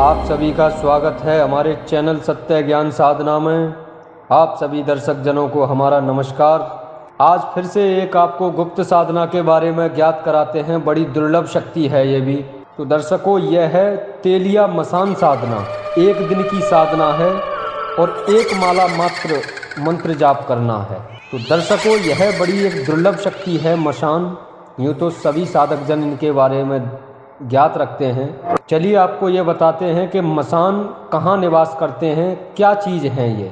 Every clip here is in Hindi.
आप सभी का स्वागत है हमारे चैनल सत्य ज्ञान साधना में। आप सभी दर्शक जनों को हमारा नमस्कार। आज फिर से एक आपको गुप्त साधना के बारे में ज्ञात कराते हैं। बड़ी दुर्लभ शक्ति है ये भी। तो दर्शकों, यह है तेलिया मसान साधना। एक दिन की साधना है और एक माला मात्र मंत्र जाप करना है। तो दर्शकों, यह बड़ी एक दुर्लभ शक्ति है मसान। यूँ तो सभी साधक जन इनके बारे में ज्ञात रखते हैं। चलिए आपको ये बताते हैं कि मसान कहाँ निवास करते हैं, क्या चीज़ हैं ये।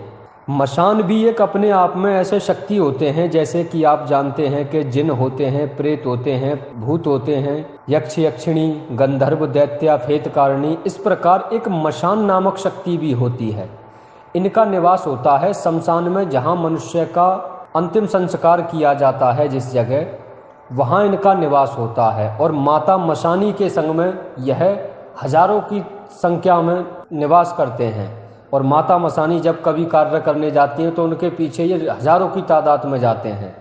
मसान भी एक अपने आप में ऐसे शक्ति होते हैं, जैसे कि आप जानते हैं कि जिन होते हैं, प्रेत होते हैं, भूत होते हैं, यक्ष यक्षिणी, गंधर्व, दैत्या, फेतकारणी। इस प्रकार एक मसान नामक शक्ति भी होती है। इनका निवास होता है शमशान में, जहाँ मनुष्य का अंतिम संस्कार किया जाता है। जिस जगह वहाँ इनका निवास होता है। और माता मशानी के संग में यह हजारों की संख्या में निवास करते हैं। और माता मशानी जब कभी कार्य करने जाती हैं तो उनके पीछे ये हजारों की तादाद में जाते हैं।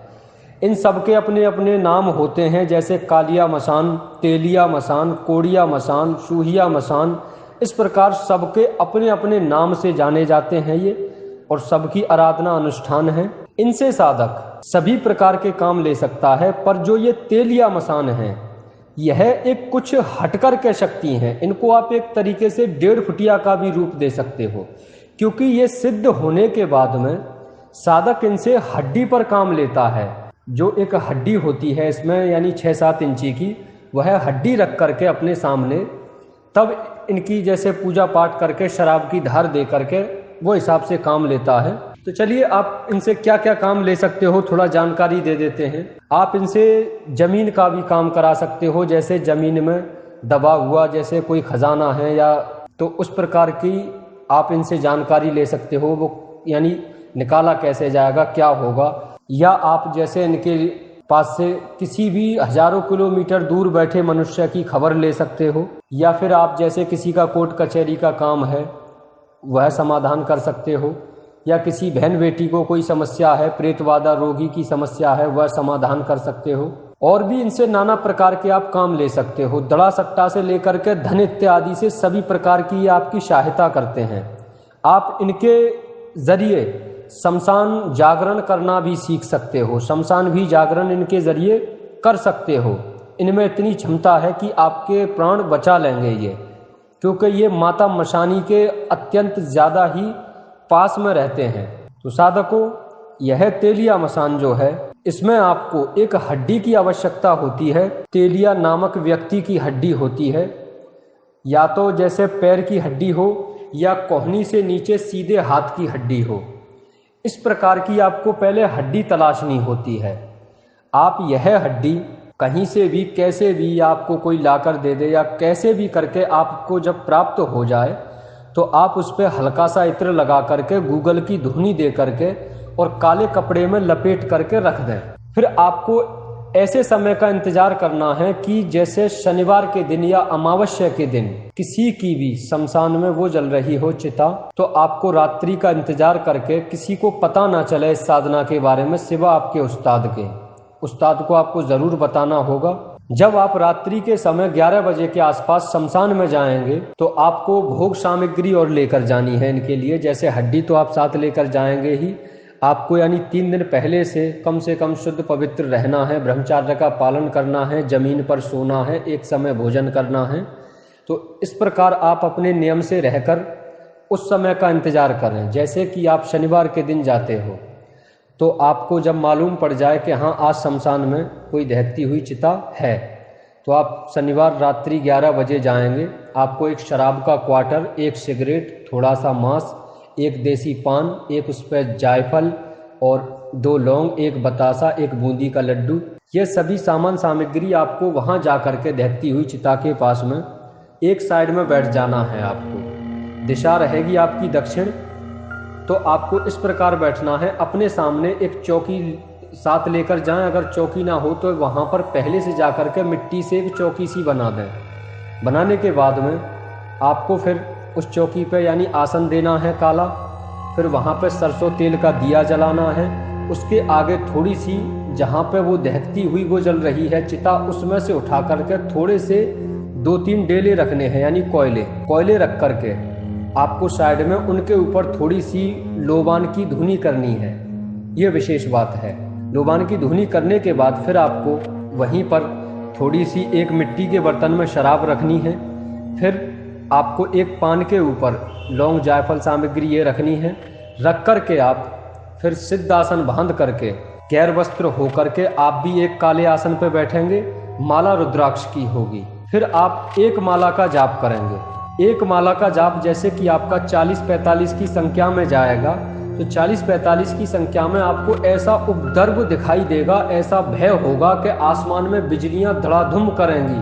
इन सब के अपने अपने नाम होते हैं, जैसे कालिया मसान, तेलिया मसान, कोड़िया मसान, सूहिया मसान। इस प्रकार सबके अपने अपने नाम से जाने जाते हैं ये, और सबकी आराधना अनुष्ठान है। इनसे साधक सभी प्रकार के काम ले सकता है। पर जो ये तेलिया मसान हैं, यह एक कुछ हटकर के शक्ति हैं। इनको आप एक तरीके से 1.5 फुटिया का भी रूप दे सकते हो, क्योंकि ये सिद्ध होने के बाद में साधक इनसे हड्डी पर काम लेता है। जो एक हड्डी होती है इसमें, यानी 6-7 इंची की, वह हड्डी रख करके अपने सामने, तब इनकी जैसे पूजा पाठ करके शराब की धार दे करके वो हिसाब से काम लेता है। तो चलिए आप इनसे क्या क्या काम ले सकते हो, थोड़ा जानकारी दे देते हैं। आप इनसे जमीन का भी काम करा सकते हो, जैसे जमीन में दबा हुआ जैसे कोई खजाना है या, तो उस प्रकार की आप इनसे जानकारी ले सकते हो। वो यानी निकाला कैसे जाएगा, क्या होगा। या आप जैसे इनके पास से किसी भी हजारों किलोमीटर दूर बैठे मनुष्य की खबर ले सकते हो। या फिर आप जैसे किसी का कोर्ट कचहरी का काम है, वह समाधान कर सकते हो। या किसी बहन बेटी को कोई समस्या है, प्रेतवादा रोगी की समस्या है, वह समाधान कर सकते हो। और भी इनसे नाना प्रकार के आप काम ले सकते हो। दड़ा सट्टा से लेकर के धन इत्यादि से सभी प्रकार की ये आपकी सहायता करते हैं। आप इनके जरिए शमशान जागरण करना भी सीख सकते हो। शमशान भी जागरण इनके जरिए कर सकते हो। इनमें इतनी क्षमता है कि आपके प्राण बचा लेंगे ये, क्योंकि ये माता मशानी के अत्यंत ज़्यादा ही पास में रहते हैं। तो साधकों, यह तेलिया मसान जो है, इसमें आपको एक हड्डी की आवश्यकता होती है। तेलिया नामक व्यक्ति की हड्डी होती है, या तो जैसे पैर की हड्डी हो या कोहनी से नीचे सीधे हाथ की हड्डी हो। इस प्रकार की आपको पहले हड्डी तलाशनी होती है। आप यह हड्डी कहीं से भी कैसे भी आपको कोई लाकर दे दे, या कैसे भी करके आपको जब प्राप्त हो जाए, तो आप उस पर हल्का सा इत्र लगा करके, गूगल की धुनी दे करके और काले कपड़े में लपेट करके रख दें। फिर आपको ऐसे समय का इंतजार करना है कि जैसे शनिवार के दिन या अमावस्या के दिन किसी की भी शमशान में वो जल रही हो चिता, तो आपको रात्रि का इंतजार करके, किसी को पता ना चले इस साधना के बारे में सिवा आपके उस्ताद के। उस्ताद को आपको ज़रूर बताना होगा। जब आप रात्रि के समय 11 बजे के आसपास शमशान में जाएंगे, तो आपको भोग सामग्री और लेकर जानी है इनके लिए। जैसे हड्डी तो आप साथ लेकर जाएंगे ही, आपको यानी 3 दिन पहले से कम शुद्ध पवित्र रहना है, ब्रह्मचर्य का पालन करना है, जमीन पर सोना है, एक समय भोजन करना है। तो इस प्रकार आप अपने नियम से रहकर उस समय का इंतजार करें। जैसे कि आप शनिवार के दिन जाते हो, तो आपको जब मालूम पड़ जाए कि हाँ आज शमशान में कोई दहकती हुई चिता है, तो आप शनिवार रात्रि 11 बजे जाएंगे। आपको एक शराब का क्वार्टर, एक सिगरेट, थोड़ा सा मांस, एक देसी पान, एक उस पर जायफल और 2 लौंग, एक बतासा, एक बूंदी का लड्डू, ये सभी सामान सामग्री आपको वहाँ जा कर के दहकती हुई चिता के पास में एक साइड में बैठ जाना है। आपको दिशा रहेगी आपकी दक्षिण, तो आपको इस प्रकार बैठना है। अपने सामने एक चौकी साथ लेकर जाएं। अगर चौकी ना हो तो वहाँ पर पहले से जा कर के मिट्टी से एक चौकी सी बना दें। बनाने के बाद में आपको फिर उस चौकी पे यानी आसन देना है काला। फिर वहाँ पे सरसों तेल का दिया जलाना है। उसके आगे थोड़ी सी जहाँ पे वो दहकती हुई वो जल रही है चिता, उसमें से उठा करके थोड़े से 2-3 डेले रखने हैं, यानी कोयले रख करके आपको साइड में उनके ऊपर थोड़ी सी लोबान की धुनी करनी है। ये विशेष बात है। लोबान की धुनी करने के बाद फिर आपको वहीं पर थोड़ी सी एक मिट्टी के बर्तन में शराब रखनी है। फिर आपको एक पान के ऊपर लौंग जायफल सामग्री ये रखनी है। रख कर के आप फिर सिद्ध आसन बांध करके गैर वस्त्र होकर के आप भी एक काले आसन पर बैठेंगे। माला रुद्राक्ष की होगी। फिर आप एक माला का जाप करेंगे। एक माला का जाप जैसे कि आपका 40-45 की संख्या में जाएगा, तो 40-45 की संख्या में आपको ऐसा उपद्रव दिखाई देगा, ऐसा भय होगा कि आसमान में बिजलियां धड़ाधुम करेंगी,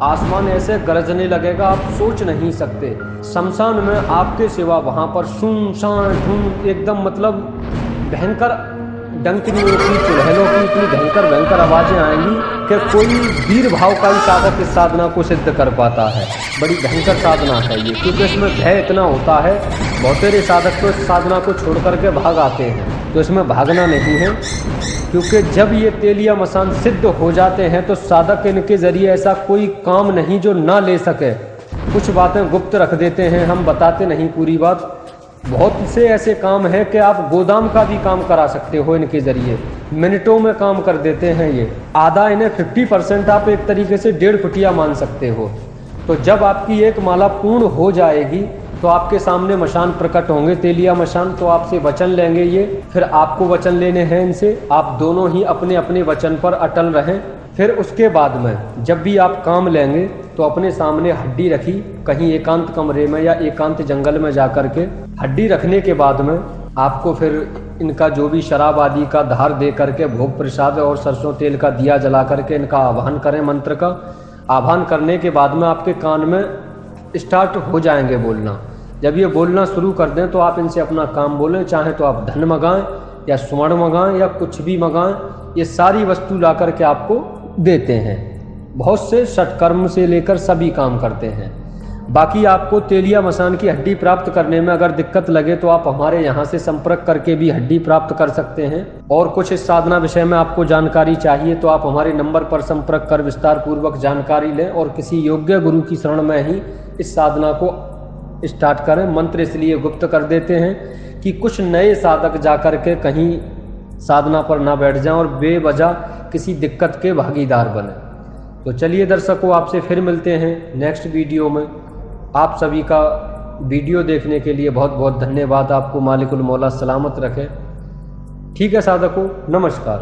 आसमान ऐसे गरजने लगेगा, आप सोच नहीं सकते। शमशान में आपके सिवा वहाँ पर सुनसान धुन एकदम मतलब भयंकर डंकनियों की, चुड़ैलों की इतनी भयंकर आवाज़ें आएंगी कि कोई वीर भाव का ही साधक इस साधना को सिद्ध कर पाता है। बड़ी भयंकर साधना है ये, क्योंकि इसमें भय इतना होता है। बहुतेरे साधक तो इस साधना को छोड़ करके भाग आते हैं, तो इसमें भागना नहीं है, क्योंकि जब ये तेल या मसान सिद्ध हो जाते हैं तो साधक इनके ज़रिए ऐसा कोई काम नहीं जो ना ले सके। कुछ बातें गुप्त रख देते हैं, हम बताते नहीं पूरी बात। बहुत से ऐसे काम हैं कि आप गोदाम का भी काम करा सकते हो इनके ज़रिए, मिनटों में काम कर देते हैं ये। आधा इन्हें 50% आप एक तरीके से 1.5 फुटिया मान सकते हो। तो जब आपकी एक माला पूर्ण हो जाएगी तो आपके सामने मशान प्रकट होंगे, तेलिया मशान, तो आपसे वचन लेंगे ये। फिर आपको वचन लेने हैं इनसे, आप दोनों ही अपने अपने वचन पर अटल रहें। फिर उसके बाद में जब भी आप काम लेंगे तो अपने सामने हड्डी रखी, कहीं एकांत कमरे में या एकांत जंगल में जा कर के हड्डी रखने के बाद में आपको फिर इनका जो भी शराब आदि का धार दे करके भोग प्रसाद और सरसों तेल का दिया जला करके इनका आह्वान करें। मंत्र का आह्वान करने के बाद में आपके कान में स्टार्ट हो जाएंगे बोलना। जब ये बोलना शुरू कर दें तो आप इनसे अपना काम बोलें, चाहे तो आप धन मंगाएं या स्वर्ण मंगाएं या कुछ भी मंगाएं, ये सारी वस्तु ला करके आपको देते हैं। बहुत से षटकर्म से लेकर सभी काम करते हैं। बाकी आपको तेलिया मसान की हड्डी प्राप्त करने में अगर दिक्कत लगे तो आप हमारे यहाँ से संपर्क करके भी हड्डी प्राप्त कर सकते हैं। और कुछ इस साधना विषय में आपको जानकारी चाहिए तो आप हमारे नंबर पर संपर्क कर विस्तार पूर्वक जानकारी लें और किसी योग्य गुरु की शरण में ही इस साधना को स्टार्ट करें। मंत्र इसलिए गुप्त कर देते हैं कि कुछ नए साधक जाकर के कहीं साधना पर ना बैठ जाएं और बेवजह किसी दिक्कत के भागीदार बने। तो चलिए दर्शकों, आपसे फिर मिलते हैं नेक्स्ट वीडियो में। आप सभी का वीडियो देखने के लिए बहुत बहुत धन्यवाद। आपको मालिकुल मौला सलामत रखे। ठीक है साधकों, नमस्कार।